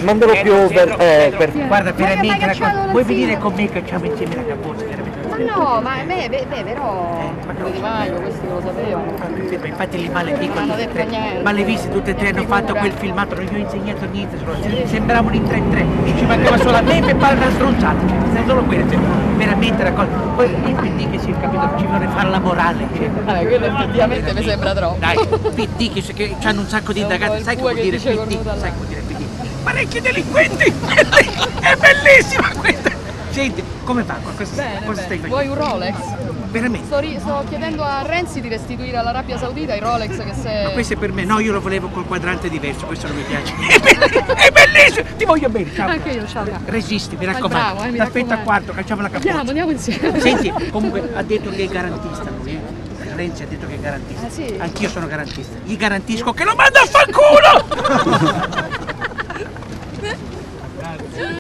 Mandalo più per... Guarda, veramente, vuoi venire con me che facciamo insieme la capoccia? Ma no, ma però... Di Maio, questi lo sapevano. Infatti li male dicono Non hanno tutte e detto tre. niente. Ma le viste tutte e tre, hanno fatto quel filmato, non gli ho insegnato niente, sembravano in 3-3, ci mancava solo a me per fare una stronzata, cioè, solo quello, cioè, veramente la cosa. Poi il PD che si è capito, ci vuole fare la morale. Quello effettivamente mi sembra troppo. Dai, PD che hanno un sacco di indagati, sai che vuol dire PD? Sai che vuol dire PD? Parecchi delinquenti! È bellissima questa! Senti, come va? Cosa stai facendo? Vuoi un Rolex? Veramente? Sto chiedendo a Renzi di restituire all'Arabia Saudita i Rolex che se... Ma questo è per me, no, io lo volevo col quadrante diverso, questo non mi piace. È bellissimo! Ti voglio bene, ciao! Anche io, ciao. Resisti, mi Bravo, raccomando. mi L'aspetta a raccomando. quarto, calciamo la capoccia. Andiamo insieme. Senti, comunque ha detto che è garantista lui, Renzi ha detto che è garantista. Ah, sì? Anch'io sono garantista. Gli garantisco che lo mando a fanculo!